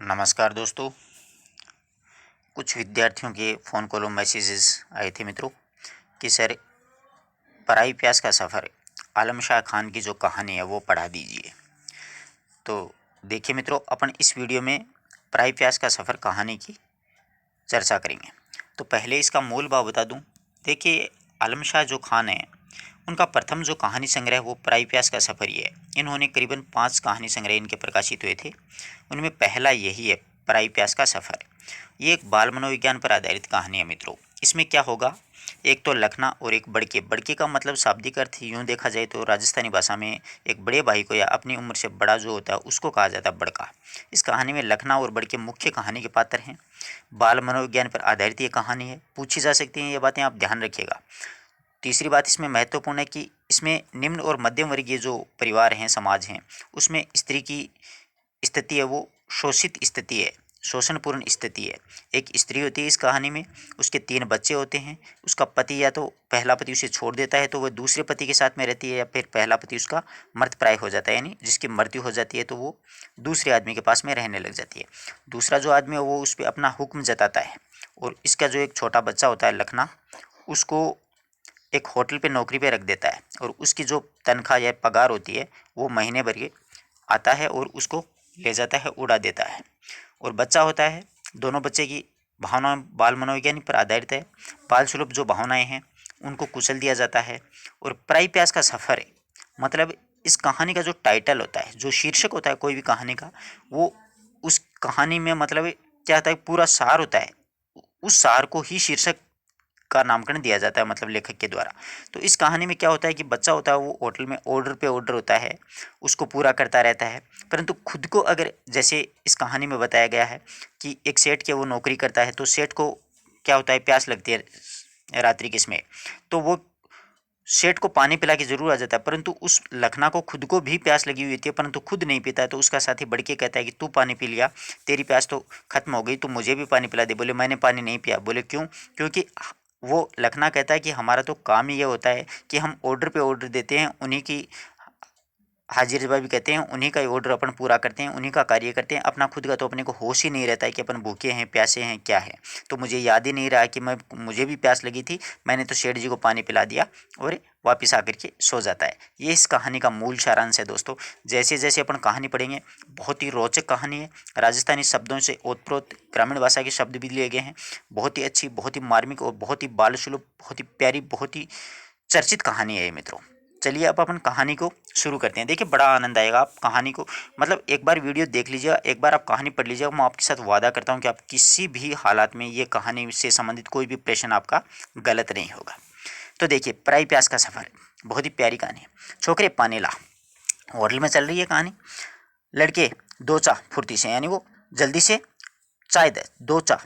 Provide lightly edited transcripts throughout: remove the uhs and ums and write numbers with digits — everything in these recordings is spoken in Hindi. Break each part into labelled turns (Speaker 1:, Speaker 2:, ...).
Speaker 1: नमस्कार दोस्तों। कुछ विद्यार्थियों के फ़ोन कॉलों मैसेजेस आए थे मित्रों कि सर पराई प्यास का सफ़र आलम शाह खान की जो कहानी है वो पढ़ा दीजिए। तो देखिए मित्रों, अपन इस वीडियो में पराई प्यास का सफ़र कहानी की चर्चा करेंगे। तो पहले इसका मूल भाव बता दूं। देखिए, आलम शाह जो खान है उनका प्रथम जो कहानी संग्रह वो पराई प्यास का सफ़र ही है। इन्होंने करीबन 5 कहानी संग्रह इनके प्रकाशित हुए थे। उनमें पहला यही है, पराई प्यास का सफ़र। ये एक बाल मनोविज्ञान पर आधारित कहानी है मित्रों। इसमें क्या होगा, एक तो लखना और एक बड़के। बड़के का मतलब शाब्दिक अर्थ यूँ देखा जाए तो राजस्थानी भाषा में एक बड़े भाई को या अपनी उम्र से बड़ा जो होता है उसको कहा जाता है बड़का। इस कहानी में लखना और बड़के मुख्य कहानी के पात्र हैं। बाल मनोविज्ञान पर आधारित ये कहानी है, पूछी जा सकती हैं ये बातें, आप ध्यान रखिएगा। तीसरी बात इसमें महत्वपूर्ण है कि इसमें निम्न और मध्यम वर्गीय जो परिवार हैं, समाज हैं, उसमें स्त्री की स्थिति है वो शोषित स्थिति है, शोषणपूर्ण स्थिति है। एक स्त्री होती है इस कहानी में, उसके 3 बच्चे होते हैं। उसका पति या तो पहला पति उसे छोड़ देता है तो वह दूसरे पति के साथ में रहती है, या फिर पहला पति उसका मृतप्राय हो जाता है, यानी जिसकी मृत्यु हो जाती है तो वो दूसरे आदमी के पास में रहने लग जाती है। दूसरा जो आदमी है वो उस पर अपना हुक्म जताता है, और इसका जो एक छोटा बच्चा होता है लखना, उसको एक होटल पे नौकरी पे रख देता है, और उसकी जो तनख्वाह या पगार होती है वो महीने भर के आता है और उसको ले जाता है, उड़ा देता है। और बच्चा होता है, दोनों बच्चे की भावनाएं बाल मनोविज्ञान पर आधारित है। बाल सुलभ जो भावनाएं हैं उनको कुचल दिया जाता है। और पराई प्यास का सफ़र है, मतलब इस कहानी का जो टाइटल होता है, जो शीर्षक होता है कोई भी कहानी का, वो उस कहानी में मतलब क्या होता है, पूरा सार होता है, उस सार को ही शीर्षक का नामकरण दिया जाता है, मतलब लेखक के द्वारा। तो इस कहानी में क्या होता है कि बच्चा होता है वो होटल में ऑर्डर पे ऑर्डर होता है, उसको पूरा करता रहता है, परंतु खुद को अगर, जैसे इस कहानी में बताया गया है कि एक सेठ के वो नौकरी करता है, तो सेठ को क्या होता है, प्यास लगती है रात्रि के समय, तो वो सेठ को पानी पिला के जरूर आ जाता है, परंतु उस लखना को खुद को भी प्यास लगी हुई होती है, परंतु खुद नहीं पीता है। तो उसका साथी बढ़ के कहता है कि तू पानी पी लिया, तेरी प्यास तो खत्म हो गई, तू मुझे भी पानी पिला दे। बोले मैंने पानी नहीं पिया। बोले क्यों? क्योंकि वो लखना कहता है कि हमारा तो काम ही ये होता है कि हम ऑर्डर पे ऑर्डर देते हैं, उन्हीं की हाजिर जवाबी कहते हैं, उन्हीं का ऑर्डर अपन पूरा करते हैं, उन्हीं का कार्य करते हैं। अपना खुद का तो अपने को होश ही नहीं रहता है कि अपन भूखे हैं, प्यासे हैं, क्या है। तो मुझे याद ही नहीं रहा कि मुझे भी प्यास लगी थी, मैंने तो सेठ जी को पानी पिला दिया, और वापस आकर के सो जाता है। ये इस कहानी का मूल सारांश है दोस्तों। जैसे जैसे अपन कहानी पढ़ेंगे, बहुत ही रोचक कहानी है। राजस्थानी शब्दों से ओतप्रोत ग्रामीण भाषा के शब्द भी लिए गए हैं। बहुत ही अच्छी, बहुत ही मार्मिक और बहुत ही बाल सुलभ, बहुत ही प्यारी, बहुत ही चर्चित कहानी है ये मित्रों। चलिए अब अपन कहानी को शुरू करते हैं। देखिए, बड़ा आनंद आएगा आप कहानी को, मतलब एक बार वीडियो देख लीजिएगा, एक बार आप कहानी पढ़ लीजिएगा। मैं आपके साथ वादा करता हूँ कि आप किसी भी हालात में ये कहानी से संबंधित कोई भी प्रश्न आपका गलत नहीं होगा। तो देखिए, पराई प्यास का सफ़र, बहुत ही प्यारी कहानी है। छोकरे पानीला, होटल में चल रही है कहानी। लड़के दो चा फुर्ती से, यानी वो जल्दी से चाय दे, दो चा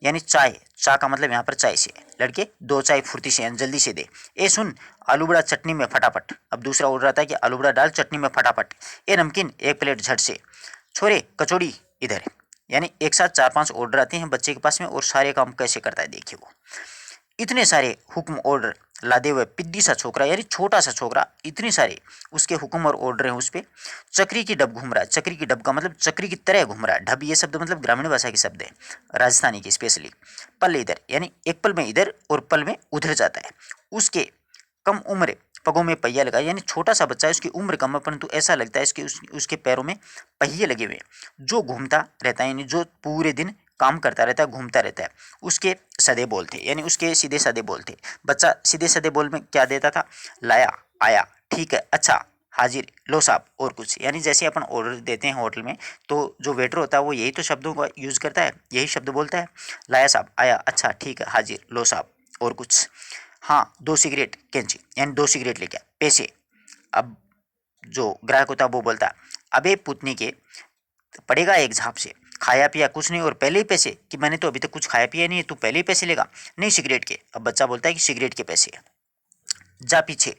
Speaker 1: यानी चाय, चा का मतलब यहाँ पर चाय से। लड़के दो चाय फुर्ती से यानी जल्दी से दे। ए सुन, आलू बड़ा चटनी में फटाफट। अब दूसरा ऑर्डर आता है कि आलू बड़ा डाल चटनी में फटाफट। ए नमकीन, एक प्लेट झट से। छोरे कचौड़ी इधर। यानी एक साथ 4-5 ऑर्डर आते हैं बच्चे के पास में, और सारे काम कैसे करता है देखिए वो। इतने सारे हुक्म ऑर्डर लादे हुए पिद्दी सा छोकरा, यानी छोटा सा छोकरा, इतने सारे उसके हुक्म और ऑर्डर हैं उस पर। चक्री की डब घूम रहा है। चक्री की डब का मतलब चक्री की तरह घूम रहा है। ढब ये शब्द मतलब ग्रामीण भाषा के शब्द है, राजस्थानी की स्पेशली। पल इधर, यानी एक पल में इधर और पल में उधर जाता है। उसके कम उम्र पगों में पहिया लगा, यानी छोटा सा बच्चा है, उसकी उम्र कम है, परंतु ऐसा लगता है इसके उसके पैरों में पहिए लगे हुए हैं। जो घूमता रहता है, यानी जो पूरे दिन काम करता रहता है, घूमता रहता है। उसके सदे बोल थे, यानी उसके सीधे साधे बोल थे। बच्चा सीधे साधे बोल में क्या देता था? लाया, आया, ठीक है, अच्छा, हाजिर, लो साहब, और कुछ। यानी जैसे अपन ऑर्डर देते हैं होटल में, तो जो वेटर होता है वो यही तो शब्दों का यूज़ करता है, यही शब्द बोलता है। लाया साहब, आया, अच्छा, ठीक है, हाजिर, लो साहब, और कुछ। हाँ, 2 सिगरेट कैंची, यानी 2 सिगरेट लेके आ, पैसे। अब जो ग्राहक होता है वो बोलता है, अबे पुतनी के, पड़ेगा एक झाप से। खाया पिया कुछ नहीं और पहले ही पैसे, कि मैंने तो अभी तक कुछ खाया पिया नहीं है, तू पहले ही पैसे लेगा। नहीं, सिगरेट के। अब बच्चा बोलता है कि सिगरेट के पैसे। जा पीछे,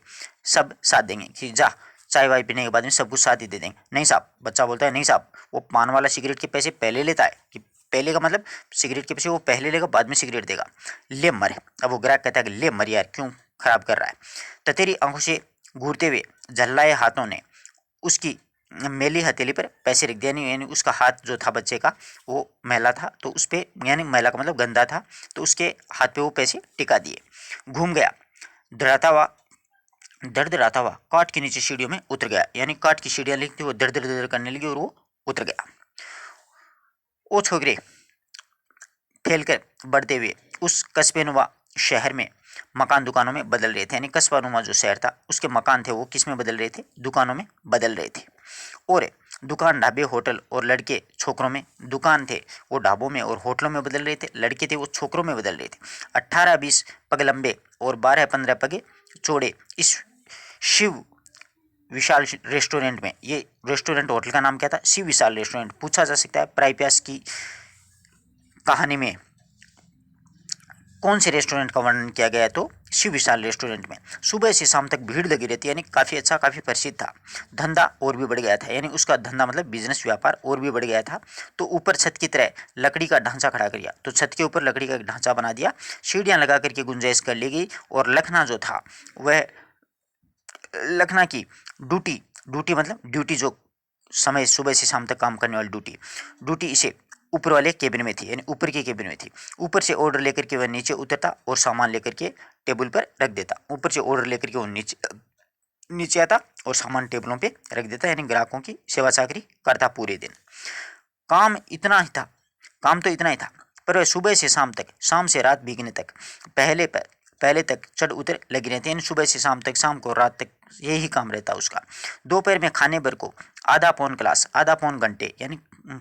Speaker 1: सब साथ देंगे, कि जा, चाय वाय पीने के बाद में सब कुछ साथ ही दे देंगे। नहीं साहब, बच्चा बोलता है नहीं साहब। वो पान वाला सिगरेट के पैसे पहले लेता है, कि पहले का मतलब सिगरेट के पैसे वो पहले लेगा, बाद में सिगरेट देगा। ले मर। अब वो ग्राहक कहता है कि ले मर यार, क्यों खराब कर रहा है। ततेरी आंखों से घूरते हुए झल्लाए हाथों ने उसकी मैली हथेली पर पैसे रख दिया, यानी उसका हाथ जो था बच्चे का वो मैला था, तो उस पर, यानी मैला का मतलब गंदा था, तो उसके हाथ पे वो पैसे टिका दिए। घूम गया, डराता हुआ, दर्द हुआ काट के नीचे सीढ़ियों में उतर गया, यानी काट की सीढ़ियाँ लिखती वो दर दर दर करने लगी और वो उतर गया। ओ छोकरे फैलकर बढ़ते हुए उस कस्बेनुमा शहर में मकान दुकानों में बदल रहे थे, यानी कस्बानुमा जो शहर था उसके मकान थे वो किस में बदल रहे थे, दुकानों में बदल रहे थे। और दुकान ढाबे होटल और लड़के छोकरों में, दुकान थे वो ढाबों में और होटलों में बदल रहे थे, लड़के थे वो छोकरों में बदल रहे थे। 18-20 पग लंबे और 12-15 पगे चौड़े इस शिव विशाल रेस्टोरेंट में, ये रेस्टोरेंट होटल का नाम क्या था, शिव विशाल रेस्टोरेंट। पूछा जा सकता है प्राइप्यास की कहानी में कौन से रेस्टोरेंट का वर्णन किया गया है, तो शिव विशाल रेस्टोरेंट में सुबह से शाम तक भीड़ लगी रहती है, यानी काफ़ी अच्छा, काफ़ी प्रसिद्ध था। धंधा और भी बढ़ गया था, यानी उसका धंधा मतलब बिजनेस व्यापार और भी बढ़ गया था। तो ऊपर छत की तरह लकड़ी का ढांचा खड़ा कर दिया, तो छत के ऊपर लकड़ी का एक ढांचा बना दिया, सीढ़ियाँ लगा करके गुंजाइश कर ली गई। और लखना जो था वह लखना की ड्यूटी, ड्यूटी मतलब ड्यूटी जो समय सुबह से शाम तक काम करने वाली ड्यूटी, ड्यूटी इसे ऊपर वाले केबिन में थी, यानी ऊपर के केबिन में थी। ऊपर से ऑर्डर लेकर के वह नीचे उतरता और सामान लेकर के टेबल पर रख देता। ऊपर से ऑर्डर लेकर के वो नीचे नीचे आता और सामान टेबलों पे रख देता, यानी ग्राहकों की सेवा चाकरी करता पूरे दिन। काम इतना ही था, काम तो इतना ही था, पर वह सुबह से शाम तक, शाम से रात भीगने तक पहले तक चढ़ उतर लगी रहती है, यानी सुबह से शाम तक, शाम को रात तक यही काम रहता उसका। दोपहर में खाने भर को आधा पौन घंटे, यानी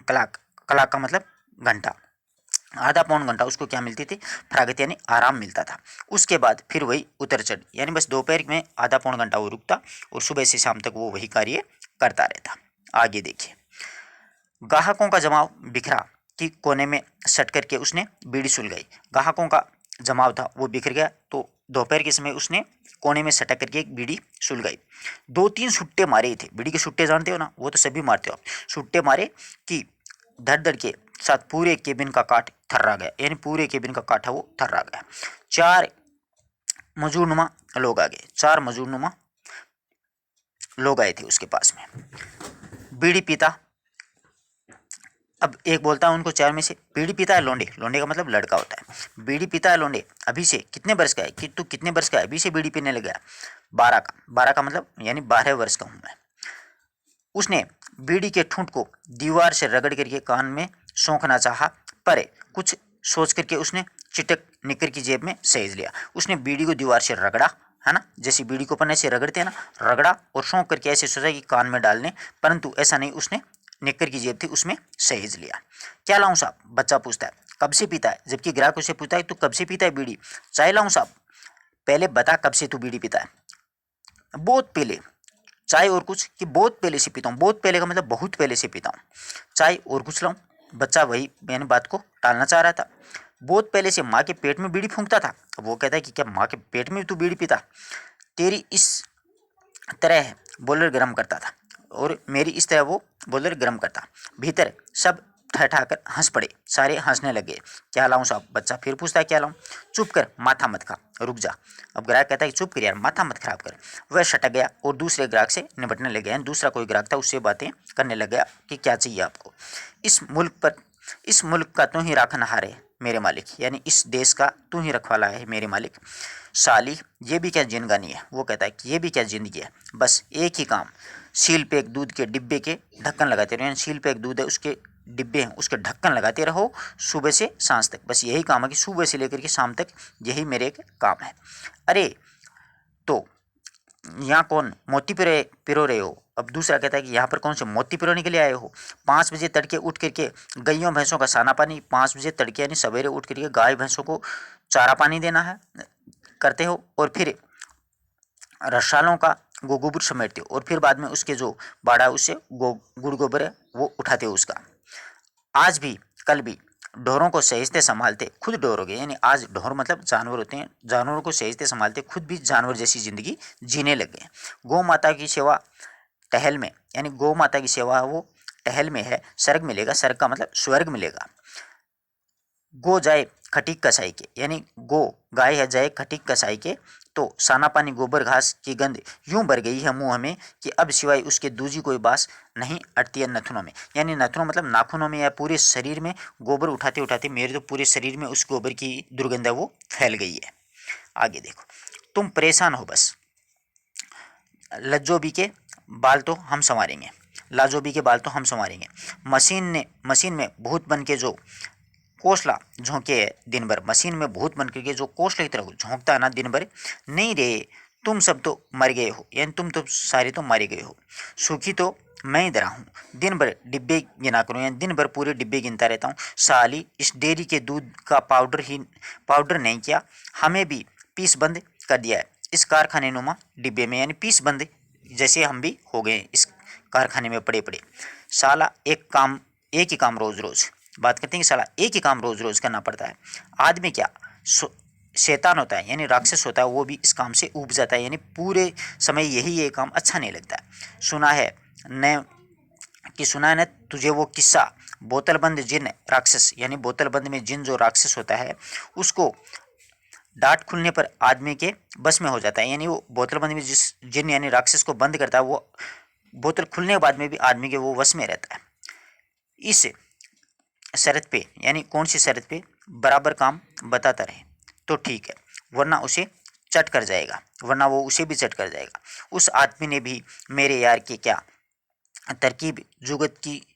Speaker 1: कलाक, कलाक का मतलब घंटा, आधा पौन घंटा उसको क्या मिलती थी, फरागत यानी आराम मिलता था। उसके बाद फिर वही उतर चढ़, यानी बस दोपहर में आधा पौन घंटा वो रुकता और सुबह से शाम तक वो वही कार्य करता रहता। आगे देखिए, ग्राहकों का जमाव बिखरा कि कोने में सट करके उसने बीड़ी सुलगाई। ग्राहकों का जमाव था वो बिखर गया, तो दोपहर के समय उसने कोने में सटक करके एक बीड़ी सुलगाई। 2-3 सुट्टे मारे थे, बीड़ी के सुट्टे जानते हो ना, वो तो सभी मारते हो आप। सुट्टे मारे कि धड़ धड़ के साथ पूरे केबिन का काठ थर्रा गया, यानी पूरे केबिन का काठा वो थर्रा गया। 4 मजूरनुमा लोग आ गए, 4 मजूरनुमा लोग आए थे उसके पास में। बीड़ी पीता, अब एक बोलता है उनको 4 में से, बीड़ी पीता है लोंडे, लोंडे का मतलब लड़का होता है, बीड़ी पीता है लोंडे अभी से, कितने वर्ष का है, कि तू कितने वर्ष का है, अभी से बीड़ी पीने लग गया। 12 का मतलब यानी 12 वर्ष का हूँ मैं। उसने बीड़ी के ठूंठ को दीवार से रगड़ करके कान में सोंखना चाहा, पर कुछ सोच करके उसने चिटक निकर की जेब में सहेज लिया। उसने बीड़ी को दीवार से रगड़ा, है ना, जैसे बीड़ी को अपन ऐसे रगड़ते हैं ना, रगड़ा और सौंक करके ऐसे सोचा कि कान में डालने, परंतु ऐसा नहीं, उसने निकर की जेब थी उसमें सहेज लिया। क्या लाऊं साहब, बच्चा पूछता है, कब से पीता है, जबकि ग्राहक उसे पूछता है तू कब से पीता है बीड़ी। चाय लाऊं साहब, पहले बता कब से तू बीड़ी पीता है। बहुत पहले। चाय और कुछ, कि बहुत पहले से पीता हूँ, बहुत पहले का मतलब बहुत पहले से पीता हूँ। चाय और कुछ लाऊं, बच्चा वही मैंने बात को टालना चाह रहा था। बहुत पहले से माँ के पेट में बीड़ी फूंकता था। अब वो कहता है कि क्या माँ के पेट में भी तू बीड़ी पीता, तेरी इस तरह बॉयलर गर्म करता था और मेरी इस तरह वो बॉयलर गर्म करता। भीतर सब ठठाकर हंस पड़े, सारे हंसने लगे। क्या लाऊं साहब, बच्चा फिर पूछता है क्या लाऊं। चुप कर, माथा मत खा, रुक जा। अब ग्राहक कहता है कि चुप कर यार, माथा मत खराब कर। वह सटक गया और दूसरे ग्राहक से निपटने लग गया। दूसरा कोई ग्राहक था, उससे बातें करने लग गया कि क्या चाहिए आपको। इस मुल्क का तू ही राखनहार है मेरे मालिक, यानी इस देश का तू ही रखवाला है मेरे मालिक। साली ये भी क्या जिंदगानी है, वो कहता है कि ये भी क्या जिंदगी है, बस एक ही काम, सील पे एक दूध के डिब्बे के ढक्कन लगाते रहो, यानी सील पे एक दूध है उसके डिब्बे हैं उसके ढक्कन लगाते रहो सुबह से सांझ तक, बस यही काम है कि सुबह से लेकर के शाम तक यही मेरे एक काम है। अरे तो यहाँ कौन मोती पिरो रहे हो। अब दूसरा कहता है कि यहाँ पर कौन से मोती पिरोने के लिए आए हो। 5 बजे तड़के उठ करके गैयों भैंसों का साना पानी, 5 बजे तड़के यानी सवेरे उठ करके गाय भैंसों को चारा पानी देना है, करते हो, और फिर रसालों का गोबर समेटते हो, और फिर बाद में उसके जो बाड़ा है उससे गुड़ गोबर है वो उठाते हो उसका। आज भी कल भी ढोरों को सहेजते संभालते खुद ढोर हो गए, यानी आज ढोर मतलब जानवर होते हैं, जानवरों को सहेजते संभालते खुद भी जानवर जैसी जिंदगी जीने लग गए। गौ माता की सेवा टहल में, यानी गौ माता की सेवा वो टहल में है, स्वर्ग मिलेगा, स्वर्ग का मतलब स्वर्ग मिलेगा। गो जाए खटीक कसाई के, यानी गो गाय है जाए खटीक कसाई के तो साना पानी गोबर घास की गंध यूं भर गई है मुंह में कि अब सिवाय उसके दूजी कोई बास नहीं अटती है नथुनों में। यानी नथुनों मतलब नाखूनों में या पूरे शरीर में गोबर उठाते उठाते मेरे तो पूरे शरीर में उस गोबर की दुर्गंध है वो फैल गई है। आगे देखो, तुम परेशान हो बस, लज्जोबी के बाल तो हम संवारेंगे, लाजोबी के बाल तो हम संवारेंगे। मशीन में भूत बन के जो कोसला झोंके दिन भर, मशीन में भूत बन के जो कोसला की तरह झोंकता है ना दिन भर, नहीं रे तुम सब तो मर गए हो, यानी तुम तो सारे तो मारे गए हो। सुखी तो मैं ही रहा हूँ, दिन भर डिब्बे गिना करूँ, यानी दिन भर पूरे डिब्बे गिनता रहता हूँ। साली इस डेयरी के दूध का पाउडर नहीं किया, हमें भी पीस बंद कर दिया है इस कारखाने नुमा डिब्बे में, यानी पीस बंद जैसे हम भी हो गए इस कारखाने में पड़े पड़े। साला एक ही काम रोज रोज, बात करते हैं कि साला एक ही काम रोज रोज करना पड़ता है। आदमी क्या शैतान होता है, यानी राक्षस होता है, वो भी इस काम से ऊब जाता है, यानी पूरे समय यही ये काम अच्छा नहीं लगता है। सुना है न तुझे वो किस्सा, बोतलबंद जिन राक्षस, यानी बोतलबंद में जिन जो राक्षस होता है उसको डांट खुलने पर आदमी के बस में हो जाता है, यानी वो बोतलबंद में जिस जिन यानी राक्षस को बंद करता है वो बोतल खुलने के बाद में भी आदमी के वो वश में रहता है। इस शर्त पे, यानी कौन सी शर्त पे, बराबर काम बताता रहे तो ठीक है, वरना वो उसे भी चट कर जाएगा। उस आदमी ने भी मेरे यार की क्या तरकीब जुगत की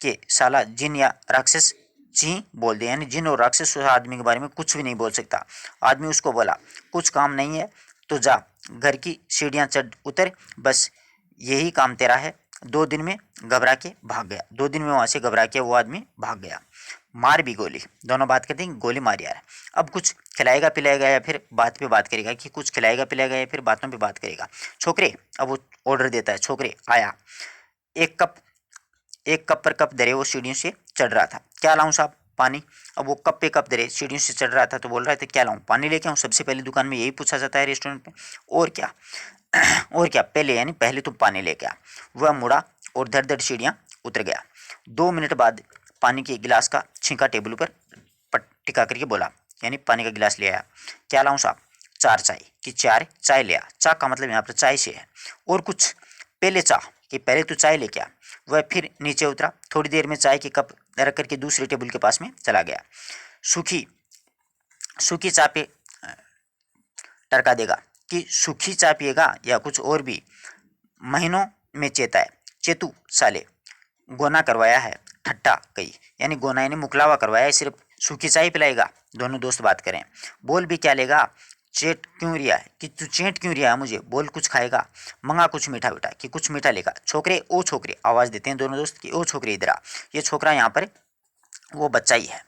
Speaker 1: के साला जिन या राक्षस जी बोल दे, यानी जिन और राक्षस उस आदमी के बारे में कुछ भी नहीं बोल सकता। आदमी उसको बोला कुछ काम नहीं है तो जा घर की सीढ़ियाँ चढ़ उतर, बस यही काम तेरा है। 2 दिन में घबरा के भाग गया, 2 दिन में वहाँ से घबरा के वो आदमी भाग गया। मार भी गोली, दोनों बात करते हैं, गोली मार यार। अब कुछ खिलाएगा पिलाएगा या फिर बात पे बात करेगा, कि कुछ खिलाएगा पिलाएगा या फिर बातों पे बात करेगा। छोकरे, अब वो ऑर्डर देता है, छोकरे आया, एक कप पर कप धरे वो सीढ़ियों से चढ़ रहा था। क्या लाऊं साहब? पानी। अब वो कप पे कप धरे सीढ़ियों से चढ़ रहा था तो बोल रहा था क्या लाऊं? पानी लेके आऊं? सबसे पहले दुकान में यही पूछा जाता है रेस्टोरेंट में। और क्या और क्या, पहले यानी पहले तुम पानी लेके आ। वह मुड़ा और धड़ धड़ सीढ़ियाँ उतर गया। 2 मिनट बाद पानी के गिलास का छींका टेबल पर टिका करके बोला, यानी पानी का गिलास ले आया। क्या लाऊं साहब? 4 चाय की 4 चाय ले आ। चाय का मतलब यहाँ पर चाय से है। और कुछ? पहले चाय कि पहले तो चाय लेके आ। वह फिर नीचे उतरा, थोड़ी देर में चाय के कप रख करके दूसरे टेबल के पास में चला गया। सूखी सूखी चाय पे टरका देगा कि सूखी चाय पिएगा या कुछ और भी। महीनों में चेता है, चेतू साले गोना करवाया है, ठट्टा कही, यानी गोना यानी मुकलावा करवाया है, सिर्फ सूखी चाय पिलाएगा। दोनों दोस्त बात करें। बोल भी क्या लेगा? चेट क्यों रिया है कि तू चेट क्यों रिया है मुझे? बोल कुछ खाएगा? मंगा कुछ मीठा बेटा कि कुछ मीठा लेगा। छोकरे, ओ छोकरे, आवाज़ देते हैं दोनों दोस्त कि ओ छोकरे इधर आ। ये छोकरा यहाँ पर वो बच्चा ही है।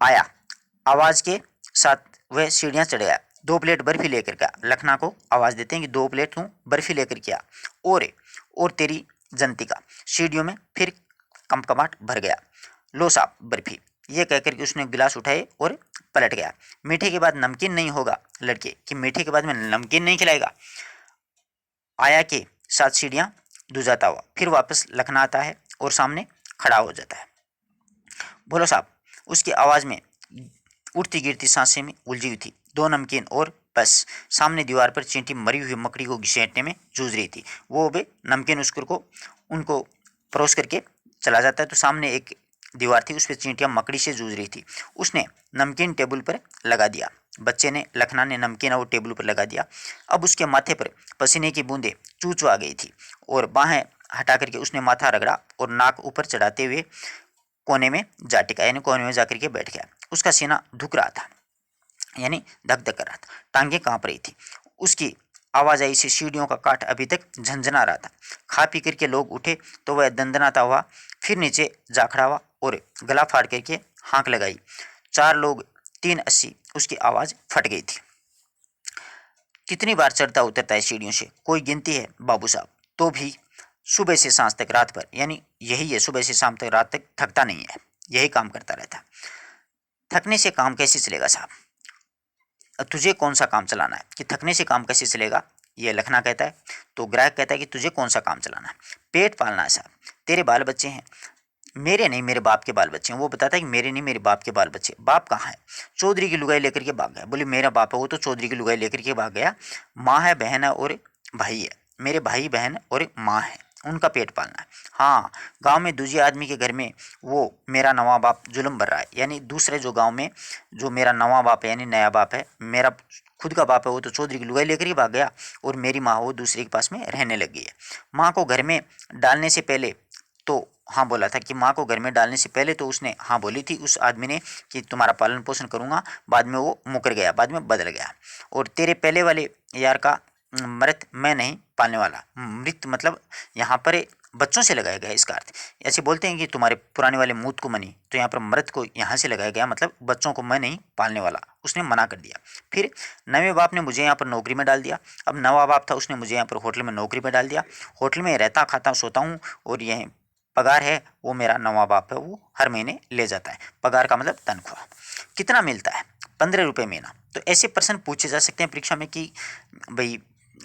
Speaker 1: आया, आवाज़ के साथ वह सीढ़ियाँ चढ़ गया। 2 प्लेट बर्फी लेकर गया। लखना को आवाज़ देते हैं कि 2 प्लेट तू बर्फी लेकर के आ। और तेरी जनती का सीढ़ियों में फिर कमकमाट भर गया। लो साहब बर्फी, ये कहकर के उसने गिलास उठाए और पलट गया। मीठे के बाद नमकीन नहीं होगा लड़के, कि मीठे के बाद में नमकीन नहीं खिलाएगा। आया के साथ सीढ़ियाँ दुजाता हुआ फिर वापस लखना आता है और सामने खड़ा हो जाता है। बोलो साहब, उसकी आवाज़ में उठती गिरती सांसें में उलझी हुई थी। 2 नमकीन और बस। सामने दीवार पर चींटी मरी हुई मकड़ी को घसीटने में जूझ रही थी। वो बे नमकीन उसको उनको परोस करके चला जाता है तो सामने एक दीवार थी, उस पर चींटियाँ मकड़ी से जूझ रही थी। उसने नमकीन टेबल पर लगा दिया। बच्चे ने, लखना ने नमकीन वो टेबल पर लगा दिया। अब उसके माथे पर पसीने की बूंदें चू चू आ गई थी और बाहें हटा करके उसने माथा रगड़ा और नाक ऊपर चढ़ाते हुए कोने में जा टिका, यानी कोने में जाकर के बैठ गया। उसका सीना धुक रहा था, यानी धक धक कर रहा था, टांगें कांप रही थी। उसकी आवाजाही से सीढ़ियों का काठ अभी तक झंझना रहा था। खा पी करके लोग उठे तो वह दंदनाता हुआ फिर नीचे जा खड़ा हुआ और गला फाड़ करके हाँक लगाई। 4 लोग 380, उसकी आवाज़ फट गई थी। कितनी बार चढ़ता उतरता है सीढ़ियों से, कोई गिनती है बाबू साहब? तो भी सुबह से सांझ तक रात भर, यानी यही है, सुबह से शाम तक रात तक थकता नहीं है, यही काम करता रहता। थकने से काम कैसे चलेगा साहब? तुझे कौन सा काम चलाना है कि थकने से काम कैसे चलेगा? ये लखना कहता है तो ग्राहक कहता है कि तुझे कौन सा काम चलाना है? पेट पालना है साहब, तेरे बाल बच्चे हैं, मेरे नहीं, मेरे बाप के बाल बच्चे हैं। वो बताता है कि मेरे नहीं, मेरे बाप के बाल बच्चे। बाप कहाँ है? चौधरी की लुगाई लेकर के भाग गया। बोले मेरा बाप है, वो तो चौधरी की लुगाई लेकर के भाग गया। माँ है, बहन है और भाई है। मेरे भाई बहन और माँ है, उनका पेट पालना है। हाँ, गांव में दूसरे आदमी के घर में वो मेरा नवा बाप जुल्म भर रहा है। यानी दूसरे जो गांव में जो मेरा नवा बाप है, यानी नया बाप है, मेरा खुद का बाप है, वो तो चौधरी की लुगाई लेकर ही भाग गया और मेरी माँ वो दूसरे के पास में रहने लग गई है। माँ को घर में डालने से पहले तो हाँ बोला था कि माँ को घर में डालने से पहले तो उसने हाँ बोली थी उस आदमी ने कि तुम्हारा पालन पोषण करूँगा। बाद में वो मुकर गया, बाद में बदल गया। और तेरे पहले वाले यार का मृत मैं नहीं पालने वाला। मृत मतलब यहाँ पर बच्चों से लगाया गया इसका अर्थ। ऐसे बोलते हैं कि तुम्हारे पुराने वाले मूत को मनी, तो यहाँ पर मृत को यहाँ से लगाया गया, मतलब बच्चों को मैं नहीं पालने वाला, उसने मना कर दिया। फिर नवे बाप ने मुझे यहाँ पर नौकरी में डाल दिया। अब नवा बाप था, उसने मुझे यहाँ पर होटल में नौकरी में डाल दिया। होटल में रहता खाता सोता हूँ और यह पगार है वो मेरा नवा बाप है, वो हर महीने ले जाता है। पगार का मतलब तनख्वाह। कितना मिलता है? 15 रुपये महीना। तो ऐसे प्रश्न पूछे जा सकते हैं परीक्षा में कि भाई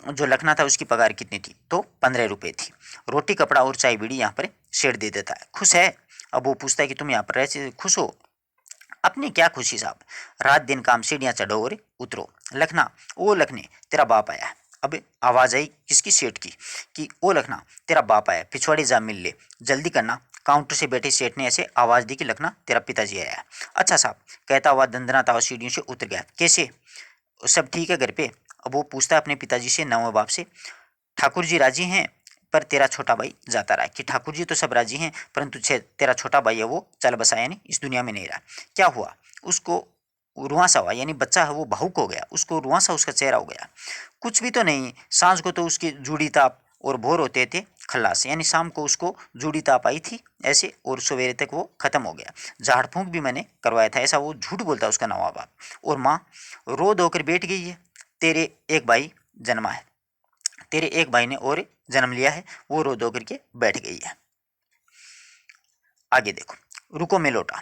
Speaker 1: जो लखना था उसकी पगार कितनी थी, तो 15 रुपये थी। रोटी कपड़ा और चाय बीड़ी यहाँ पर शेर दे देता है। खुश है? अब वो पूछता है कि तुम यहाँ पर रह खुश हो? अपनी क्या खुशी साहब, रात दिन काम, सीढ़ियाँ चढ़ो और उतरो। लखना, ओ लखने तेरा बाप आया है। अब आवाज़ आई किसकी? सेठ की। कि ओ लखना तेरा बाप आया, पिछवाड़ी जा मिल ले, जल्दी करना। काउंटर से बैठे सेठ ने ऐसे आवाज़ दी कि लखना तेरा पिताजी आया है। अच्छा साहब, कहता हुआ दंदनाता हुआ सीढ़ियों से उतर गया। कैसे? सब ठीक है घर पे? अब वो पूछता है अपने पिताजी से, नवे बाप से। ठाकुर जी राजी हैं, पर तेरा छोटा भाई जाता रहा। कि ठाकुर जी तो सब राजी हैं, परंतु तेरा छोटा भाई है वो चल बसा, यानी इस दुनिया में नहीं रहा। क्या हुआ? उसको रुआंसा हुआ, यानी बच्चा है वो भावुक हो गया, उसको रुआंसा उसका चेहरा हो गया। कुछ भी तो नहीं, सांझ को तो उसकी जूड़ी ताप और भोर होते थे खल्लास, यानी शाम को उसको जूड़ी ताप आई थी ऐसे, और सवेरे तक वो खत्म हो गया। झाड़ फूंक भी मैंने करवाया था, ऐसा वो झूठ बोलता है उसका नवा बाप। और माँ रो धो कर बैठ गई है। तेरे एक भाई जन्मा है, तेरे एक भाई ने और जन्म लिया है, वो रो धो करके बैठ गई है। आगे देखो, रुको मैं लौटा।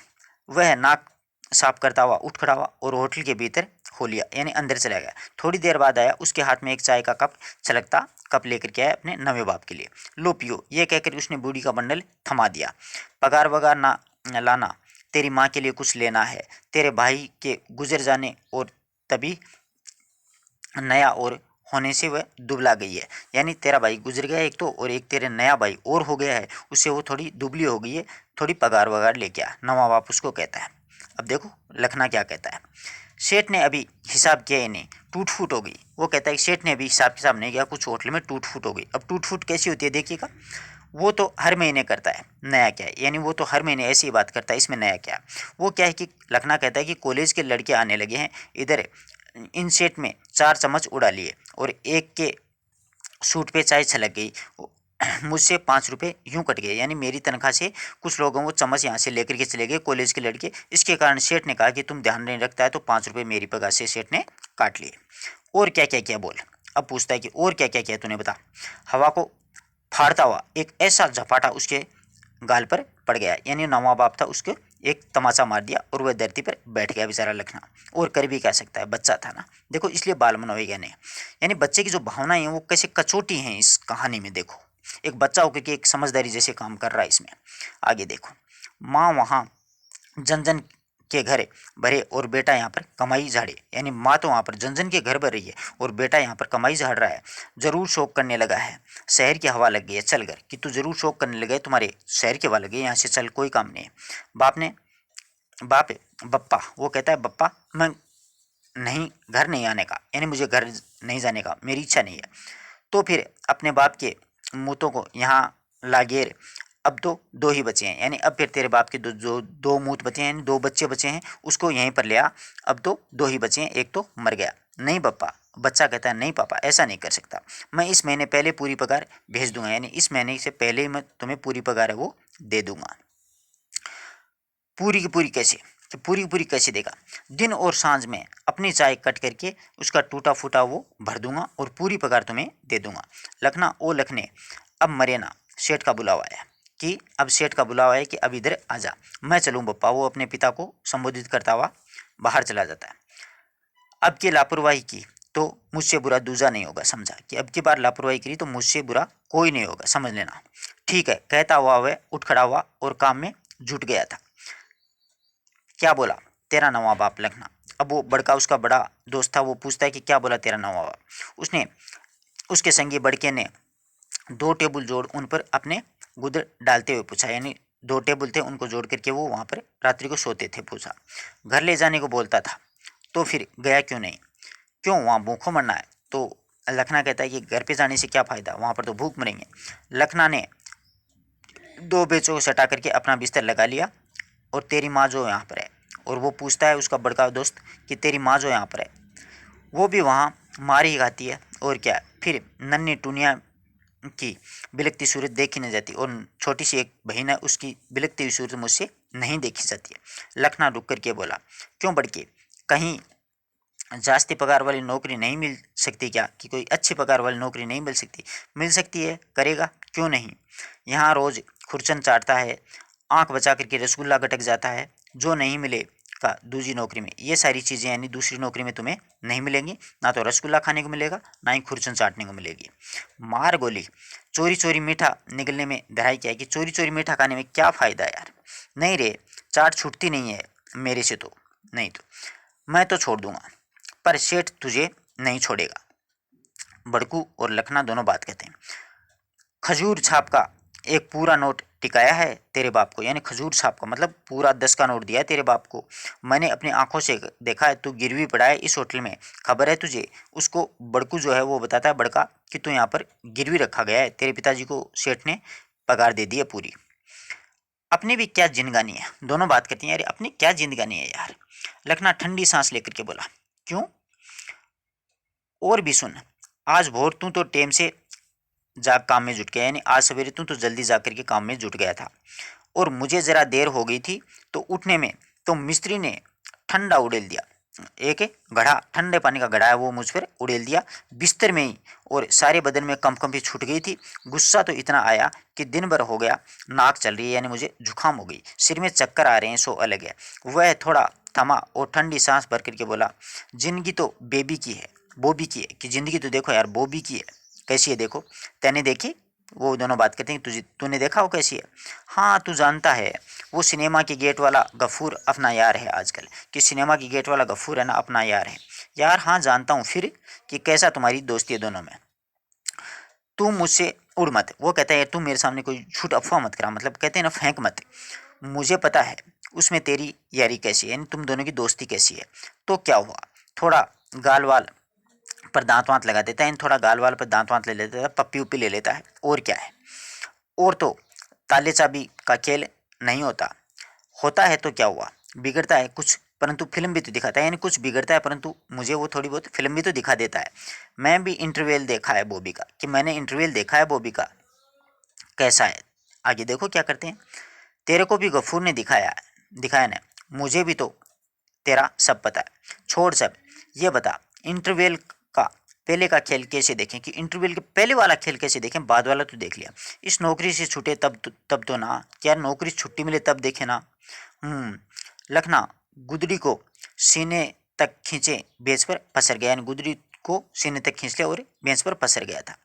Speaker 1: वह नाक साफ करता हुआ उठ खड़ा हुआ और होटल के भीतर हो लिया, यानी अंदर चला गया। थोड़ी देर बाद आया, उसके हाथ में एक चाय का कप छलकता कप लेकर के आया अपने नवे बाप के लिए। लो पियो, ये कहकर उसने बूढ़ी का बंडल थमा दिया। पगार वगार ना लाना, तेरी माँ के लिए कुछ लेना है। तेरे भाई के गुजर जाने और तभी नया और होने से वह दुबला गई है। यानी तेरा भाई गुजर गया एक तो, और एक तेरे नया भाई और हो गया है, उससे वो थोड़ी दुबली हो गई है। थोड़ी पगार वगार लेके आ, नवा बाप उसको कहता है। अब देखो लखना क्या कहता है। सेठ ने अभी हिसाब किया ही नहीं, टूट फूट हो गई। वो कहता है कि सेठ ने अभी हिसाब किताब नहीं किया, कुछ होटल में टूट फूट हो गई। अब टूट फूट कैसी होती है देखिएगा। वो तो हर महीने करता है, नया क्या है, यानी वो तो हर महीने ऐसी ही बात करता है, इसमें नया क्या है। वो क्या है कि लखना कहता है कि कॉलेज के लड़के आने लगे हैं इधर, इन सेट में 4 चम्मच उड़ा लिए और एक के सूट पे चाय छलक गई। मुझसे 5 रुपये यूं कट गए, यानी मेरी तनख्वाह से कुछ लोगों वो चम्मच यहाँ से लेकर के चले गए कॉलेज के लड़के। इसके कारण सेठ ने कहा कि तुम ध्यान नहीं रखता है, तो 5 रुपये मेरी पगार से सेठ ने काट लिए। और क्या क्या किया बोल। अब पूछता है कि और क्या क्या किया तूने, बता। हवा को फाड़ता हुआ एक ऐसा झपाटा उसके गाल पर पड़ गया, यानी नवा बाप था, उसके एक तमाचा मार दिया और वह धरती पर बैठ गया बेचारा लखना। और कर भी क्या सकता है, बच्चा था ना। देखो इसलिए बाल मनोविज्ञान नहीं, यानी बच्चे की जो भावनाएं हैं वो कैसे कचोटी हैं इस कहानी में। देखो एक बच्चा होकर के एक समझदारी जैसे काम कर रहा है इसमें। आगे देखो, माँ वहाँ जन जन के घर भरे और बेटा यहाँ पर कमाई झाड़े, यानी माँ तो वहाँ पर जन जन के घर भर रही है और बेटा यहाँ पर कमाई झाड़ रहा है। जरूर शौक करने लगा है, शहर की हवा लग गई है, चल घर। कि तू जरूर शौक करने लगा है, तुम्हारे शहर की हवा लग गई, यहाँ से चल, कोई काम नहीं है। बाप बप्पा, वो कहता है बप्पा मैं नहीं, घर नहीं आने का, यानी मुझे घर नहीं जाने का, मेरी इच्छा नहीं है। तो फिर अपने बाप के मूतों को यहाँ लागेर। अब तो दो ही बचे हैं, यानी अब फिर तेरे बाप के दो मूत बचे हैं, यानी 2 बच्चे बचे हैं, उसको यहीं पर ले आ। अब तो 2 ही बचे हैं, एक तो मर गया। नहीं पप्पा, बच्चा कहता है नहीं पापा ऐसा नहीं कर सकता, मैं इस महीने पहले पूरी पगार भेज दूंगा, यानी इस महीने से पहले ही मैं तुम्हें पूरी पगार है वो दे दूंगा। पूरी की पूरी कैसे? तो पूरी की पूरी कैसे देगा? दिन और सांझ में अपनी चाय कट करके उसका टूटा फूटा वो भर दूंगा और पूरी पगार तुम्हें दे दूंगा। लखना, ओ लखने अब मरे ना, सेठ का बुलावा आया। कि अब सेठ का बुलावा है कि अब इधर आ जा, मैं चलूँ बप्पा। वो अपने पिता को संबोधित करता हुआ बाहर चला जाता है। अब की लापरवाही की तो मुझसे बुरा दूजा नहीं होगा। समझा कि अब की बार लापरवाही करी तो मुझसे बुरा कोई नहीं होगा, समझ लेना। ठीक है, कहता हुआ वह उठ खड़ा हुआ और काम में जुट गया था। क्या बोला तेरा नवा बाप? लखना, अब वो बड़का उसका बड़ा दोस्त था, वो पूछता है कि क्या बोला तेरा नवा बाप? उसने उसके संगी बड़के ने 2 टेबल जोड़ उन पर अपने गुदर डालते हुए पूछा, यानी 2 टेबल थे उनको जोड़ करके वो वहाँ पर रात्रि को सोते थे। पूछा, घर ले जाने को बोलता था तो फिर गया क्यों नहीं? क्यों, वहाँ भूखों मरना है? तो लखना कहता है कि घर पे जाने से क्या फ़ायदा, वहाँ पर तो भूख मरेंगे। लखना ने 2 बेचों को सटा करके अपना बिस्तर लगा लिया और तेरी माँ जो यहाँ पर है, और वो पूछता है उसका बड़का दोस्त कि तेरी माँ जो यहाँ पर है वो भी वहाँ मार ही खाती है और क्या। फिर नन्ही टुनिया की बिलकती सूरत देखी न जाती और छोटी सी एक बहन है, उसकी बिलकती हुई सूरत मुझसे नहीं देखी जाती है। लखना रुक करके बोला, क्यों बड़के, कहीं जास्ती पगार वाली नौकरी नहीं मिल सकती क्या? कि कोई अच्छी पगार वाली नौकरी नहीं मिल सकती? मिल सकती है, करेगा क्यों नहीं? यहाँ रोज़ खुरचन चाटता है, आंख बचा करके रसगुल्ला गटक जाता है, जो नहीं मिले का दूसरी नौकरी में। ये सारी चीज़ें यानी दूसरी नौकरी में तुम्हें नहीं मिलेंगी, ना तो रसगुल्ला खाने को मिलेगा ना ही खुरचन चाटने को मिलेगी। मार गोली, चोरी चोरी मीठा निगलने में धराई क्या है कि चोरी चोरी मीठा खाने में क्या फ़ायदा यार? नहीं रे, चाट छूटती नहीं है मेरे से तो। नहीं तो मैं तो छोड़ दूंगा, पर सेठ तुझे नहीं छोड़ेगा। बड़कू और लखना दोनों बात कहते हैं। खजूर छाप का एक पूरा नोट टिकाया है तेरे बाप को, यानी खजूर छाप का मतलब पूरा 10 का नोट दिया है तेरे बाप को। मैंने अपनी आंखों से देखा है, तू गिरवी पड़ा है इस होटल में, खबर है तुझे? उसको बड़कू जो है वो बताता है बड़का कि तू यहाँ पर गिरवी रखा गया है, तेरे पिताजी को सेठ ने पगार दे दी है पूरी। अपनी भी क्या जिंदगानी है, दोनों बात करती हैं, अरे अपनी क्या जिंदगानी है यार। लखना ठंडी सांस लेकर के बोला, क्यों? और भी सुन, आज भोर तू तो टेम से जाग काम में जुट गया, यानी आज सवेरे तू तो जल्दी जा करके काम में जुट गया था और मुझे ज़रा देर हो गई थी तो उठने में, तो मिस्त्री ने ठंडा उड़ेल दिया। एक घड़ा, ठंडे पानी का घड़ा है वो मुझ पर उड़ेल दिया बिस्तर में ही, और सारे बदन में कंपकंपी छूट गई थी। गुस्सा तो इतना आया कि दिन भर हो गया नाक चल रही है, यानी मुझे जुकाम हो गई, सिर में चक्कर आ रहे हैं, सो अलग है। वह थोड़ा थमा और ठंडी सांस भर करके बोला, जिंदगी तो बेबी की है, बॉबी की है। कि ज़िंदगी तो देखो यार बॉबी की है, कैसी है देखो, तैने देखी? वो दोनों बात करते हैं, तुझे तूने देखा वो कैसी है? हाँ तू जानता है वो सिनेमा के गेट वाला गफूर अपना यार है आजकल, कि सिनेमा की गेट वाला गफूर है ना अपना यार है। यार हाँ जानता हूँ, फिर कि कैसा तुम्हारी दोस्ती है दोनों में? तू मुझसे उड़ मत, वो कहता है तू मेरे सामने कोई झूठ अफवाह मत करा, मतलब कहते हैं ना फेंक मत। मुझे पता है उसमें तेरी यारी कैसी है, यानी तुम दोनों की दोस्ती कैसी है। तो क्या हुआ, थोड़ा गाल वाल पर दांत वांत लगा देता है, थोड़ा गाल वाल पर दांत वांत ले लेता है, पप्पी उप्पी ले लेता है, और क्या है। और तो ताले चाबी का खेल नहीं होता, होता है तो क्या हुआ, बिगड़ता है कुछ परंतु फिल्म भी तो दिखाता है, यानी कुछ बिगड़ता है परंतु मुझे वो थोड़ी बहुत फिल्म भी तो दिखा देता है। मैं भी इंटरवल देखा है बॉबी का, कि मैंने इंटरवल देखा है बॉबी का, कैसा है। आगे देखो क्या करते हैं, तेरे को भी गफूर ने दिखाया दिखाया ना, मुझे भी तो तेरा सब पता है। छोड़ सब, ये बता इंटरवल का पहले का खेल कैसे देखें, कि इंटरवल के पहले वाला खेल कैसे देखें, बाद वाला तो देख लिया। इस नौकरी से छूटे तब तो ना, क्या नौकरी से छुट्टी मिले तब देखे ना। लखना गुदड़ी को सीने तक खींचे बेंच पर पसर गया, यानी गुदड़ी को सीने तक खींच लिया और बेंच पर पसर गया था।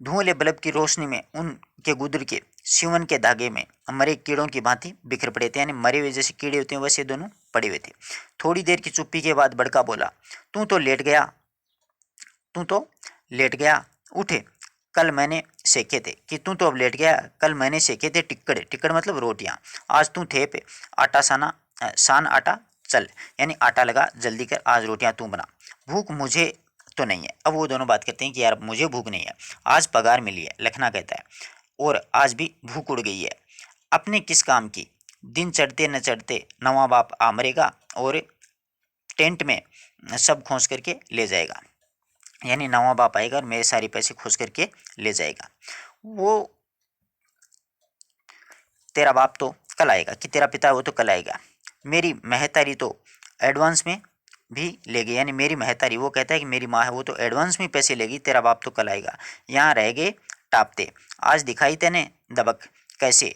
Speaker 1: धुएंले बल्ब की रोशनी में उनके गुदर के सिवन के धागे में मरे कीड़ों की भांति बिखर पड़े थे, यानी मरे हुए जैसे कीड़े होते हैं वैसे दोनों पड़े हुए थे। थोड़ी देर की चुप्पी के बाद बड़का बोला, तू तो लेट गया, तू तो लेट गया, उठे, कल मैंने सेके थे। कि तू तो अब लेट गया, कल मैंने सेके थे टिक्कड़, टिक्कड़ मतलब रोटियां, आज तू थे पे आटा साना सान आटा चल, यानी आटा लगा जल्दी कर, आज रोटियां तू बना। भूख मुझे तो नहीं है। अब वो दोनों बात करते हैं कि यार मुझे भूख नहीं है, आज पगार मिली है, लखना कहता है, और आज भी भूख उड़ गई है। अपने किस काम की, दिन चढ़ते न चढ़ते नवा बाप आ मरेगा और टेंट में सब खोस करके ले जाएगा, यानी नवा बाप आएगा और मेरे सारे पैसे खोस करके ले जाएगा। वो तेरा बाप तो कल आएगा, कि तेरा पिता है वो तो कल आएगा। मेरी महतारी तो एडवांस में भी लेगी, यानी मेरी महतारी, वो कहता है कि मेरी माँ है वो तो एडवांस में पैसे लेगी, तेरा बाप तो कल आएगा। यहाँ रह गए टापते, आज दिखाई तेने दबक कैसे,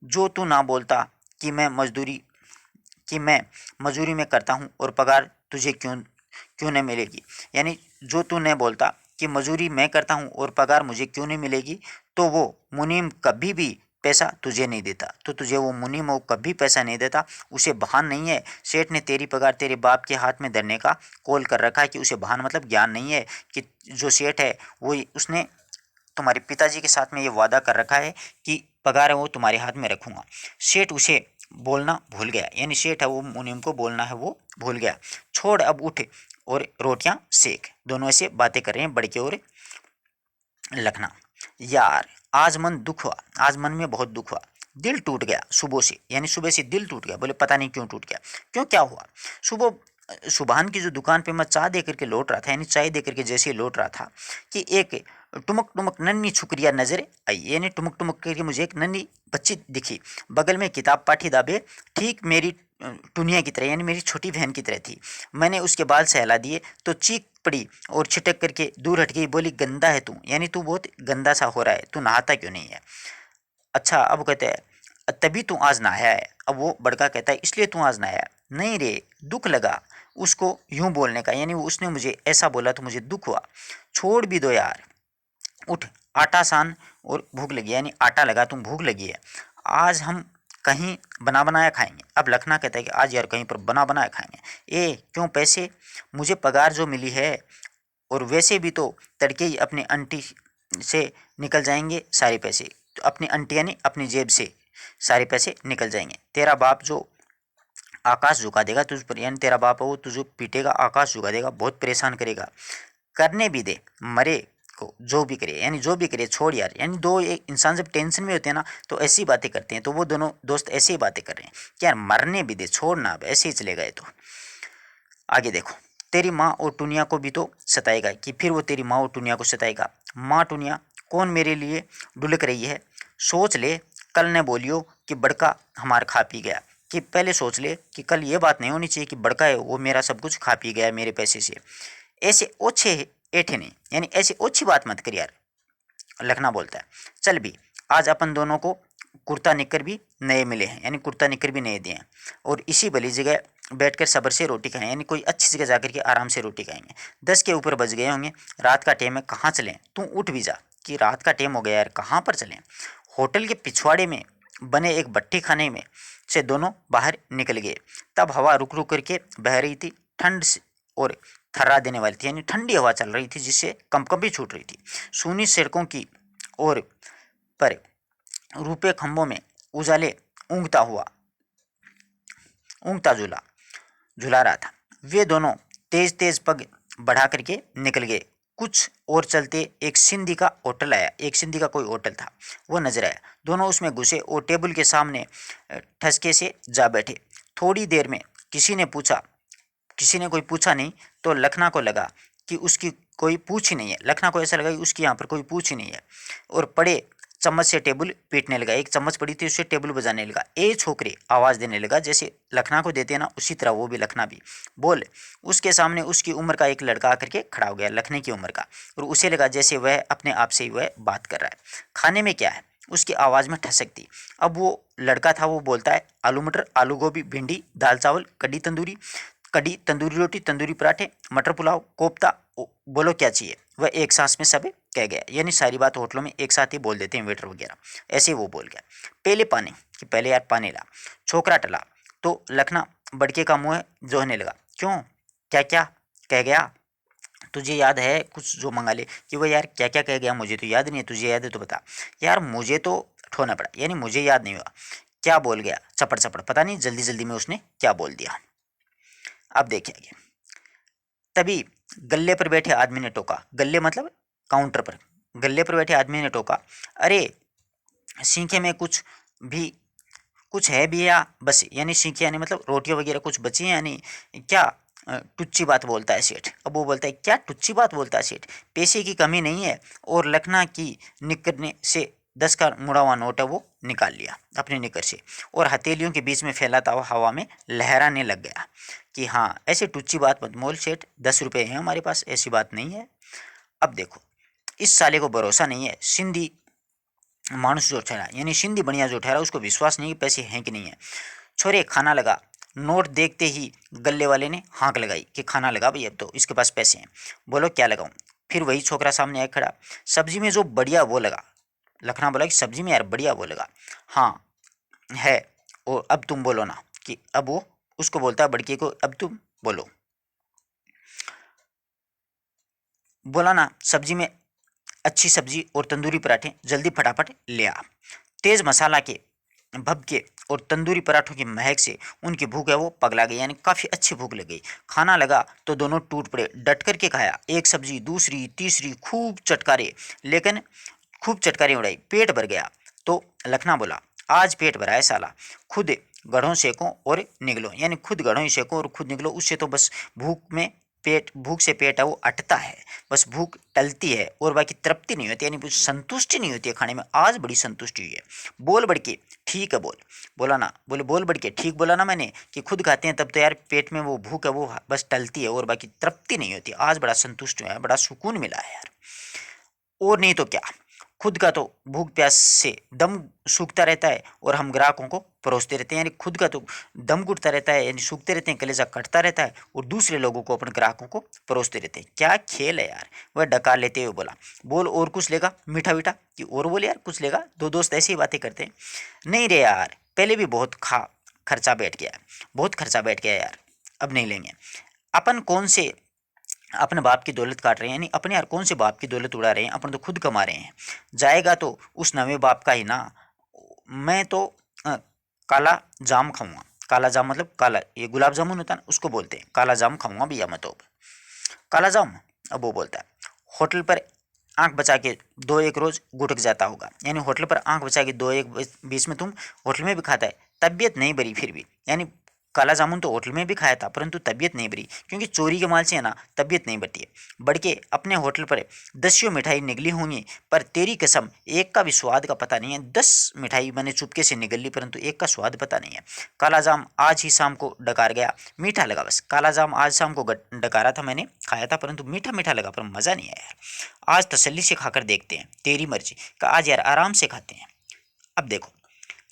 Speaker 1: जो तू ना बोलता कि मैं मजदूरी में करता हूँ और पगार तुझे क्यों क्यों नहीं मिलेगी, यानी जो तू नहीं बोलता कि मजूरी मैं करता हूँ और पगार मुझे क्यों नहीं मिलेगी, तो वो मुनीम कभी भी पैसा तुझे नहीं देता। तो तुझे वो मुनीम वो कभी पैसा नहीं देता, उसे भान नहीं है। सेठ ने तेरी पगार तेरे बाप के हाथ में धरने का कॉल कर रखा है कि उसे भान मतलब ज्ञान नहीं है कि जो सेठ है वो उसने तुम्हारे पिताजी के साथ में ये वादा कर रखा है कि पगार है वो तुम्हारे हाथ में रखूंगा। सेठ उसे बोलना भूल गया, यानी सेठ है वो मुनीम को बोलना है वो भूल गया। छोड़ अब उठ और रोटियां सेक। दोनों ऐसे बातें कर रहे हैं बड़के और लखना। यार आज मन दुख हुआ, आज मन में बहुत दुख हुआ, दिल टूट गया सुबह से, यानी सुबह से दिल टूट गया। बोले पता नहीं क्यों टूट गया, क्यों क्या हुआ। सुबह सुबहान की जो दुकान पे मैं चाय दे करके लौट रहा था, यानी चाय दे करके जैसे ही लौट रहा था कि एक टुमक टुमक नन्ही छुकरिया नजर आई, यानी टुमक टुमक करके मुझे एक नन्ही बच्ची दिखी। बगल में किताब पाठी दाबे, ठीक मेरी टुनिया की तरह, यानी मेरी छोटी बहन की तरह थी। मैंने उसके बाल सहला दिए तो चीख पड़ी और छिटक करके दूर हट गई। बोली गंदा है तू, यानी तू बहुत गंदा सा हो रहा है, तू नहाता क्यों नहीं है। अच्छा अब कहते हैं तभी तू आज नहाया है। अब वो बड़का कहता है इसलिए तू आज नहाया। नहीं रे, दुख लगा उसको यूं बोलने का, यानी उसने मुझे ऐसा बोला तो मुझे दुख हुआ। छोड़ भी दो यार, उठ आटा सान और भूख लगी, यानी आटा लगा तुम भूख लगी है, आज हम कहीं बना बनाया खाएंगे। अब लखना कहता है कि आज यार कहीं पर बना बनाया खाएंगे। ए क्यों, पैसे मुझे पगार जो मिली है और वैसे भी तो तड़के ही अपनी आंटी से निकल जाएंगे सारे पैसे, तो अपनी आंटी यानी अपनी जेब से सारे पैसे निकल जाएंगे। तेरा बाप जो आकाश झुका देगा तुझ पर, यानी तेरा बाप है वो तुझे पीटेगा, आकाश झुका देगा, बहुत परेशान करेगा। करने भी दे, मरे को जो भी करे, यानी जो भी करे छोड़ यार। यानी दो एक इंसान जब टेंशन में होते हैं ना तो ऐसी बातें करते हैं, तो वो दोनों दोस्त ऐसी ही बातें कर रहे हैं कि यार मरने भी दे, छोड़ना अब ऐसे ही चलेगा ये तो। आगे देखो, तेरी माँ और टुनिया को भी तो सताएगा, कि फिर वो तेरी माँ और टुनिया को सताएगा। माँ टुनिया कौन मेरे लिए डुलक रही है, सोच ले कल न बोलियो कि बड़का हमार खा पी गया। कि पहले सोच ले कि कल ये बात नहीं होनी चाहिए कि बड़का है वो मेरा सब कुछ खा पी गया मेरे पैसे से। ऐसे ओछे ऐठे नहीं, यानी ऐसी ओछी बात मत कर यार। लखना बोलता है चल भी, आज अपन दोनों को कुर्ता निक्कर भी नए मिले हैं, यानी कुर्ता निक्कर भी नए दिए हैं, और इसी भली जगह बैठकर सब्र से रोटी खाएं, यानी कोई अच्छी जगह जाकर के आराम से रोटी खाएंगे। 10 के ऊपर बज गए होंगे, रात का टाइम है, कहाँ चलें, तू उठ भी जा कि रात का टाइम हो गया यार, कहाँ पर चलें। होटल के पिछवाड़े में बने एक भट्टी खाने में से दोनों बाहर निकल गए। तब हवा रुक रुक करके बह रही थी, ठंड और थर्रा देने वाली थी, यानी ठंडी हवा चल रही थी जिससे कंपकंपी छूट रही थी। सूनी सड़कों की ओर पर रूपे खंभों में उजाले ऊँगता हुआ ऊँगता झूला झुला रहा था। वे दोनों तेज तेज पग बढ़ा करके निकल गए। कुछ और चलते एक सिंधी का होटल आया, एक सिंधी का कोई होटल था वो नजर आया। दोनों उसमें घुसे और टेबल के सामने ठसके से जा बैठे। थोड़ी देर में किसी ने कोई पूछा नहीं, तो लखना को लगा कि उसकी कोई पूछ ही नहीं है। लखना को ऐसा लगा कि उसकी यहाँ पर कोई पूछ ही नहीं है, और पड़े चम्मच से टेबल पीटने लगा। एक चम्मच पड़ी थी उससे टेबल बजाने लगा। ए छोकरे आवाज़ देने लगा, जैसे लखना को देते हैं ना उसी तरह वो भी लखना भी बोल। उसके सामने उसकी उम्र का एक लड़का आकर के खड़ा हो गया, लखने की उम्र का, और उसे लगा जैसे वह अपने आप से ही वह बात कर रहा है। खाने में क्या है, उसकी आवाज़ में ठसक थी। अब वो लड़का था वो बोलता है आलू मटर, आलू गोभी, भिंडी, दाल चावल, कड़ी, तंदूरी रोटी, तंदूरी पराठे, मटर पुलाव, कोफ्ता, बोलो क्या चाहिए। वह एक सांस में सब कह गया, यानी सारी बात होटलों में एक साथ ही बोल देते हैं वेटर वगैरह, ऐसे वो बोल गया। पहले पानी, कि पहले यार पानी ला। छोकरा टला तो लखना बड़के का मुँह जोहने लगा। क्यों, क्या क्या कह गया, तुझे याद है कुछ जो मंगा ले। कि वो यार क्या क्या कह गया, मुझे तो याद नहीं है, तुझे याद है तो बता। यार मुझे तो ठोना पड़ा, यानी मुझे याद नहीं हुआ, क्या बोल गया चपड़ चपड़, पता नहीं जल्दी जल्दी में उसने क्या बोल दिया। अब देखिए आगे। तभी गल्ले पर बैठे आदमी ने टोका, गल्ले मतलब काउंटर पर, गल्ले पर बैठे आदमी ने टोका, अरे सीखे में भी कुछ है भी या बस, यानी सीखे यानी मतलब रोटियां वगैरह कुछ बची हैं यानी क्या। टुच्ची बात बोलता है सेठ। अब वो बोलता है क्या टुच्ची बात बोलता है सेठ, पैसे की कमी नहीं है। और लखना की निकरने से 10 का मुड़ा हुआ नोट है वो निकाल लिया अपने निकर से, और हथेलियों के बीच में फैलाता हुआ हवा में लहराने लग गया कि हाँ ऐसे टुच्ची बात मत मोल सेठ, 10 रुपये हैं हमारे पास, ऐसी बात नहीं है। अब देखो इस साले को भरोसा नहीं है, सिंधी मानुस जो ठहरा, यानी सिंधी बढ़िया जो ठहरा उसको विश्वास नहीं कि पैसे हैं कि नहीं है। छोरे खाना लगा, नोट देखते ही गल्ले वाले ने हाँक लगाई कि खाना लगा भाई, अब तो इसके पास पैसे हैं। बोलो क्या लगाऊं? फिर वही छोकरा सामने आया खड़ा, सब्जी में जो बढ़िया वो लगा। लखना बोला कि सब्जी में यार बढ़िया वो लगा। हाँ है। और अब तुम बोलो ना, कि अब वो उसको बोलता है बड़के को, अब तुम बोलो। बोला ना सब्जी में अच्छी सब्जी और तंदूरी पराठे जल्दी फटाफट ले आ। तेज मसाला के भभके और तंदूरी पराठों की महक से उनकी भूख है वो पगला गई, यानी काफ़ी अच्छी भूख लग गई। खाना लगा तो दोनों टूट पड़े, डट कर के खाया, एक सब्जी दूसरी तीसरी, खूब चटकारे उड़ाई, पेट भर गया। तो लखना बोला, आज पेट भरा है साला, खुद गढ़ों सेको और निकलो, यानी खुद गढ़ों ही सेको और खुद निकलो। उससे तो बस भूख से पेट है वो अटता है, बस भूख टलती है और बाकी तृप्ति नहीं होती, यानी संतुष्टि नहीं होती है खाने में। आज बड़ी संतुष्टि हुई है। बोल बढ़ के ठीक है बोल। बोला ना, बोले बोल बढ़ के ठीक बोला ना मैंने, कि खुद खाते हैं तब तो यार पेट में वो भूख है वो बस टलती है और बाकी तृप्ति नहीं होती। आज बड़ा संतुष्ट हुआ है, बड़ा सुकून मिला है यार। और नहीं तो क्या, खुद का तो भूख प्यास से दम सूखता रहता है और हम ग्राहकों को परोसते रहते हैं, यानी खुद का तो दम घुटता रहता है, यानी सूखते रहते हैं, कलेजा कटता रहता है, और दूसरे लोगों को, अपने ग्राहकों को परोसते रहते हैं। क्या खेल है यार। वह डकार लेते हुए बोला, बोल और कुछ लेगा मीठा मीठा? कि और बोले यार कुछ लेगा? दो दोस्त ऐसी ही बातें करते हैं। नहीं रे यार, पहले भी बहुत खर्चा बैठ गया है, बहुत खर्चा बैठ गया यार, अब नहीं लेंगे। अपन कौन से अपने बाप की दौलत काट रहे हैं, यानी अपने यार कौन से बाप की दौलत उड़ा रहे हैं, अपन तो खुद कमा रहे हैं। जाएगा तो उस नवे बाप का ही ना। मैं तो काला जाम खाऊंगा। काला जाम मतलब काला, ये गुलाब जामुन होता है ना, उसको बोलते हैं काला जाम खाऊंगा भैया मैं तो। काला जाम। अब वो बोलता है, होटल पर आंख बचा के दो एक रोज गुटक जाता होगा, यानी होटल पर आंख बचा के दो एक बीच में तुम होटल में भी खाता है, तबीयत नहीं भरी फिर भी, यानी काला जामुन तो होटल में भी खाया था परंतु तबीयत नहीं भरी, क्योंकि चोरी के माल से है ना तबीयत नहीं बढ़ती है। बढ़ के अपने होटल पर दसियों मिठाई निगली होंगी, पर तेरी कसम एक का भी स्वाद का पता नहीं है। 10 मिठाई मैंने चुपके से निगल ली परंतु एक का स्वाद पता नहीं है। काला जाम आज ही शाम को डकार गया, मीठा लगा बस। काला जाम आज शाम को डकारा था मैंने, खाया था परंतु मीठा मीठा लगा, पर मज़ा नहीं आया यार। आज तसल्ली से खाकर देखते हैं, तेरी मर्जी का, आज यार आराम से खाते हैं। अब देखो,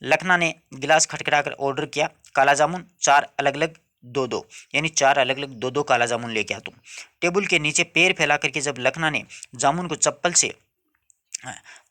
Speaker 1: लखना ने गिलास खटखटाकर ऑर्डर किया, काला जामुन 4 अलग अलग, दो दो, यानी 4 अलग अलग दो दो काला जामुन लेके आ तुम। टेबल के नीचे पैर फैला करके जब लखना ने जामुन को चप्पल से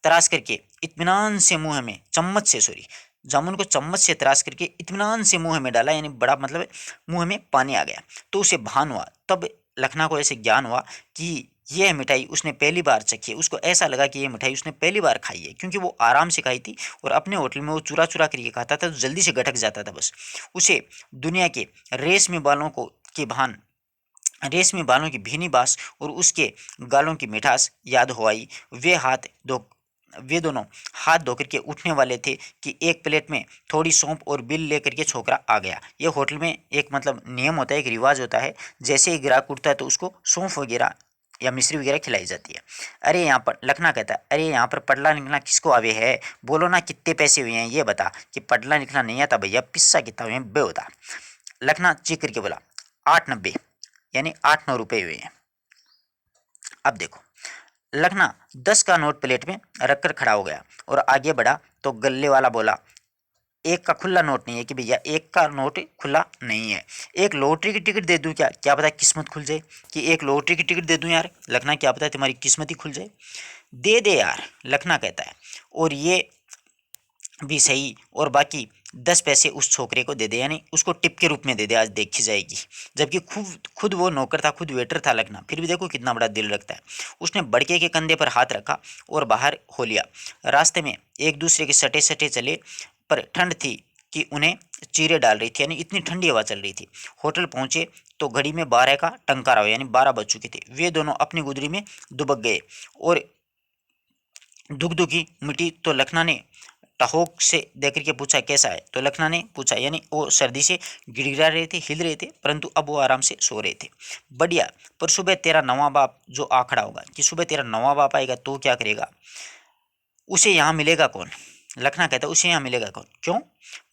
Speaker 1: तराश करके इत्मीनान से मुंह में, चम्मच से सॉरी, जामुन को चम्मच से तराश करके इत्मीनान से मुंह में डाला, यानी बड़ा मतलब मुंह में पानी आ गया, तो उसे भान हुआ। तब लखना को ऐसे ज्ञान हुआ कि यह मिठाई उसने पहली बार चखी है। उसको ऐसा लगा कि यह मिठाई उसने पहली बार खाई है, क्योंकि वो आराम से खाई थी और अपने होटल में वो चुरा चुरा करके खाता था, तो जल्दी से गटक जाता था बस। उसे दुनिया के रेशमी बालों को की भान, रेशमी बालों की भीनी बास और उसके गालों की मिठास याद हो आई। वे दोनों हाथ धो करके उठने वाले थे कि एक प्लेट में थोड़ी सौंफ और बिल लेकर के छोकरा आ गया। ये होटल में एक मतलब नियम होता है, एक रिवाज होता है, जैसे ही ग्राहक उठता है तो उसको सौंफ वगैरह या मिश्री वगैरह खिलाई जाती है। अरे यहाँ पर लखना कहता है, अरे यहाँ पर पढ़ना लिखना किसको आवे है? बोलो ना कितने पैसे हुए हैं ये बता। कि पढ़ना लिखना नहीं आता भैया, पिस्सा कितना हुए हैं बे होता। लखना चीख करके बोला, 8.90, यानी 8-9 रुपये हुए हैं। अब देखो, लखना 10 का नोट प्लेट में रखकर खड़ा हो गया और आगे बढ़ा तो गल्ले वाला बोला, एक का खुला नोट नहीं है, कि भैया एक का नोट खुला नहीं है, एक लॉटरी की टिकट दे दूं क्या? क्या पता किस्मत खुल जाए। कि एक लॉटरी की टिकट दे दूं यार? लखना क्या पता तुम्हारी किस्मत ही खुल जाए। दे दे यार, लखना कहता है, और ये भी सही, और बाकी 10 पैसे उस छोकरे को दे दे, यानी उसको टिप के रूप में दे दे, आज देखी जाएगी। जबकि खुद खुद वो नौकर था, खुद वेटर था लखना, फिर भी देखो कितना बड़ा दिल रखता है। उसने बड़के के कंधे पर हाथ रखा और बाहर हो लिया। रास्ते में एक दूसरे के सटे सटे चले, पर ठंड थी कि उन्हें चीरे डाल रही थी, यानी इतनी ठंडी हवा चल रही थी। होटल पहुंचे तो घड़ी में 12 का टंकारा हुआ, यानी 12 बज चुके थे। वे दोनों अपनी गुदरी में दुबक गए और दुखी मिट्टी। तो लखना ने टहोक से देकर के पूछा, कैसा है? तो लखना ने पूछा, यानी वो सर्दी से गिड़गिड़ा रहे थे, हिल रहे थे, परंतु अब वो आराम से सो रहे थे। बढ़िया, पर सुबह तेरा नवा बाप जो आ खड़ा होगा, कि सुबह तेरा नवा बाप आएगा तो क्या करेगा? उसे यहाँ मिलेगा कौन? लखना कहता, उसे यहाँ मिलेगा कौन? क्यों?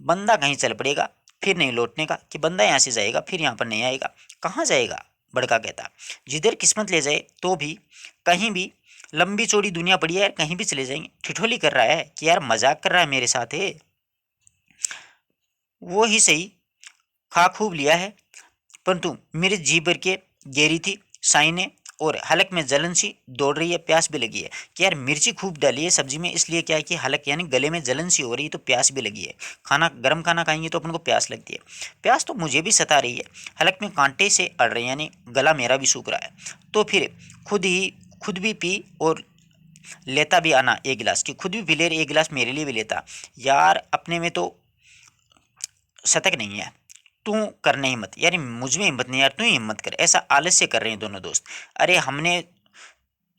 Speaker 1: बंदा कहीं चल पड़ेगा फिर नहीं लौटने का, कि बंदा यहाँ से जाएगा फिर यहाँ पर नहीं आएगा। कहाँ जाएगा? बड़का कहता, जिधर किस्मत ले जाए, तो भी कहीं भी, लंबी चौड़ी दुनिया पड़ी है यार, कहीं भी चले जाएंगे। ठिठोली कर रहा है कि यार मजाक कर रहा है मेरे साथ है? वो ही सही, खा खूब लिया है, परंतु मेरी जीभ भर के गेरी थी साई और हलक में जलन सी दौड़ रही है, प्यास भी लगी है कि यार मिर्ची खूब डाली है सब्जी में, इसलिए क्या है कि हलक यानी गले में जलन सी हो रही है, तो प्यास भी लगी है। खाना गर्म खाना खाएंगे तो अपन को प्यास लगती है। प्यास तो मुझे भी सता रही है, हलक में कांटे से अड़ रहे हैं, यानी गला मेरा भी सूख रहा है। तो फिर खुद भी पी और लेता भी आना एक गिलास, की खुद भी पी ले, एक गिलास मेरे लिए भी लेता। यार अपने में तो शतक नहीं है, तू करने हिम्मत, यार मुझ में हिम्मत नहीं यार, तू ही हिम्मत कर। ऐसा आलस्य कर रहे हैं दोनों दोस्त। अरे हमने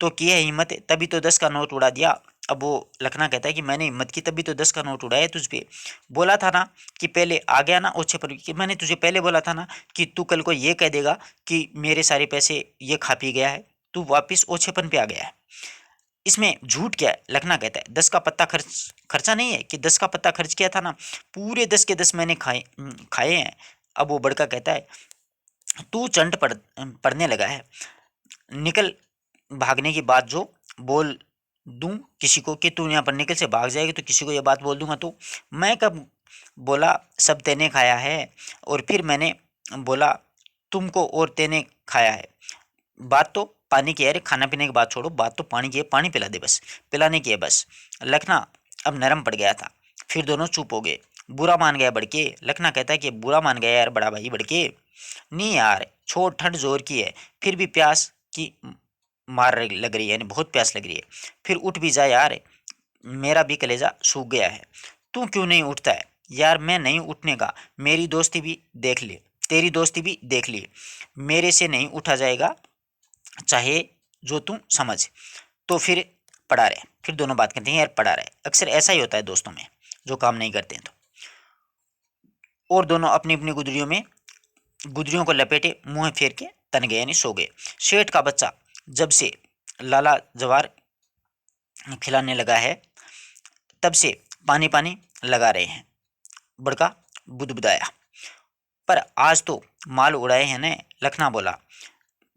Speaker 1: तो की है हिम्मत, तभी तो 10 का नोट उड़ा दिया। अब वो लखना कहता है कि मैंने हिम्मत की तभी तो 10 का नोट उड़ाया तुझ पे। बोला था ना कि पहले आ गया ना ओछे पर, कि मैंने तुझे पहले बोला था ना कि तू कल को ये कह देगा कि मेरे सारे पैसे ये खा पी गया है, तू वापिस ओछेपन पे आ गया है। इसमें झूठ क्या है? लखना कहता है 10 का पत्ता खर्चा नहीं है, कि 10 का पत्ता खर्च किया था ना, पूरे 10 के 10 मैंने खाए हैं। अब वो बड़का कहता है तू चंट पड़ने लगा है, निकल भागने की बात जो बोल दूं किसी को कि तू यहाँ पर निकल से भाग जाएगी, तो किसी को ये बात बोल दूंगा तो मैं कब बोला सब तेने खाया है, और फिर मैंने बोला तुमको और तेने खाया है। बात तो पानी की है, अरे खाना पीने की बात छोड़ो, बात तो पानी की है, पानी पिला दे बस, पिलाने की है बस। लखना अब नरम पड़ गया था। फिर दोनों चुप हो गए। बुरा मान गया बड़के। लखना कहता है कि बुरा मान गया यार बड़ा भाई बड़के, नहीं यार छोड़, ठंड जोर की है, फिर भी प्यास की लग रही है, यानी बहुत प्यास लग रही है। फिर उठ भी जा यार, मेरा भी कलेजा सूख गया है। तू क्यों नहीं उठता है? यार मैं नहीं उठने का, मेरी दोस्ती भी देख ले, तेरी दोस्ती भी देख ली, मेरे से नहीं उठा जाएगा, चाहे जो तू समझ। तो फिर पड़ा रहे। फिर दोनों बात करते हैं, यार पड़ा रहे, अक्सर ऐसा ही होता है दोस्तों में जो काम नहीं करते हैं तो। और दोनों अपनी अपनी गुदरियों को लपेटे मुंह फेर के तन गए, यानी सो गए। सेठ का बच्चा जब से लाला जवार खिलाने लगा है तब से पानी पानी लगा रहे हैं। बड़का बुदबुदाया, पर आज तो माल उड़ाए हैं ने। लखना बोला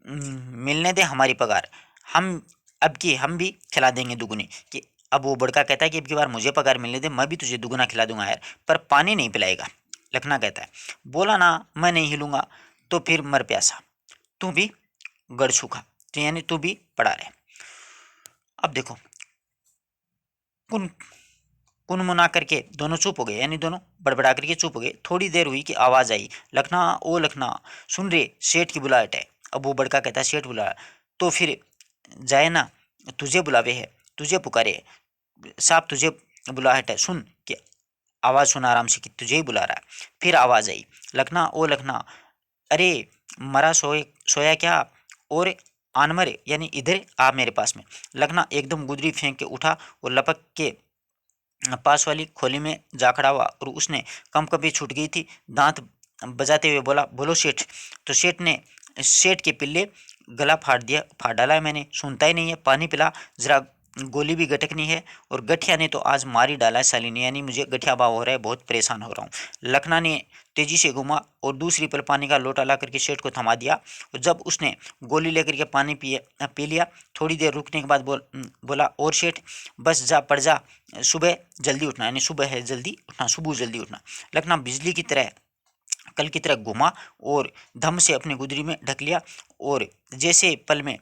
Speaker 1: मिलने दे हमारी पगार, हम अब की हम भी खिला देंगे दुगुनी। कि अब वो बड़का कहता है कि अब की बार मुझे पगार मिलने दे, मैं भी तुझे दुगुना खिला दूंगा यार, पर पानी नहीं पिलाएगा। लखना कहता है बोला ना मैं नहीं हिलूंगा, तो फिर मर प्यासा, तू भी गड़ सूखा, तो यानी तू भी पड़ा रहे। अब देखो कुन कुनमुना करके दोनों चुप हो गए, यानी दोनों बड़बड़ा करके चुप हो गए। थोड़ी देर हुई कि आवाज आई, लखना ओ लखना सुन रे, सेठ की बुलाहट है। अब वो बड़का कहता है सेठ बुला, तो फिर जाए ना, तुझे बुलावे है, तुझे पुकारे साहब, तुझे बुलाहट है, सुन कि आवाज़ सुन आराम से कि तुझे ही बुला रहा है। फिर आवाज़ आई, लखना ओ लखना, अरे मरा सोया क्या, और आनमर यानी इधर आ मेरे पास में। लखना एकदम गुदरी फेंक के उठा और लपक के पास वाली खोली में जा खड़ा हुआ, और उसने कंपकपी छूट गई थी, दांत बजाते हुए बोला बोलो सेठ। तो सेठ के पिल्ले गला फाड़ डाला है मैंने, सुनता ही नहीं है, पानी पिला जरा, गोली भी गटकनी है, और गठिया ने तो आज मार ही डाला है साली ने, यानी मुझे गठिया भाव हो रहा है, बहुत परेशान हो रहा हूँ। लखना ने तेजी से घुमा और दूसरी पल पानी का लोटा ला करके सेठ को थमा दिया, और जब उसने गोली लेकर के पानी पी लिया, थोड़ी देर रुकने के बाद बोला और सेठ बस जा पड़ जा, सुबह जल्दी उठना, यानी सुबह है जल्दी उठना, सुबह जल्दी उठना। लखना बिजली की तरह कल की तरह घुमा और धम से अपनी गुदरी में ढक लिया, और जैसे पल में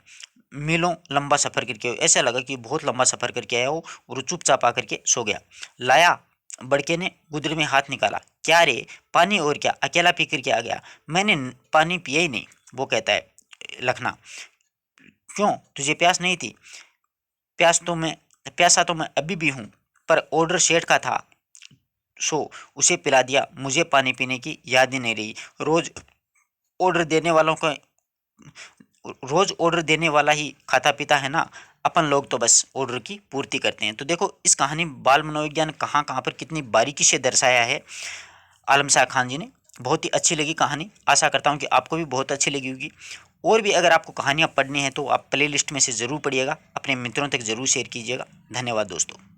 Speaker 1: मीलों लंबा सफ़र करके, ऐसा लगा कि बहुत लंबा सफ़र करके आया हो, और चुपचाप आकर के सो गया। लाया, बड़के ने गुदरी में हाथ निकाला, क्या रे पानी, और क्या अकेला पी करके आ गया? मैंने पानी पिया ही नहीं। वो कहता है लखना क्यों, तुझे प्यास नहीं थी? प्यासा तो मैं अभी भी हूँ, पर ऑर्डर सेठ का था, सो उसे पिला दिया, मुझे पानी पीने की याद ही नहीं रही। रोज ऑर्डर देने वालों को रोज ऑर्डर देने वाला ही खाता पीता है ना, अपन लोग तो बस ऑर्डर की पूर्ति करते हैं। तो देखो इस कहानी बाल मनोविज्ञान कहाँ कहाँ पर कितनी बारीकी से दर्शाया है आलम शाह खान जी ने। बहुत ही अच्छी लगी कहानी, आशा करता हूँ कि आपको भी बहुत अच्छी लगी होगी। और भी अगर आपको कहानियाँ पढ़नी हैं तो आप प्ले लिस्ट में से ज़रूर पढ़िएगा, अपने मित्रों तक ज़रूर शेयर कीजिएगा। धन्यवाद दोस्तों।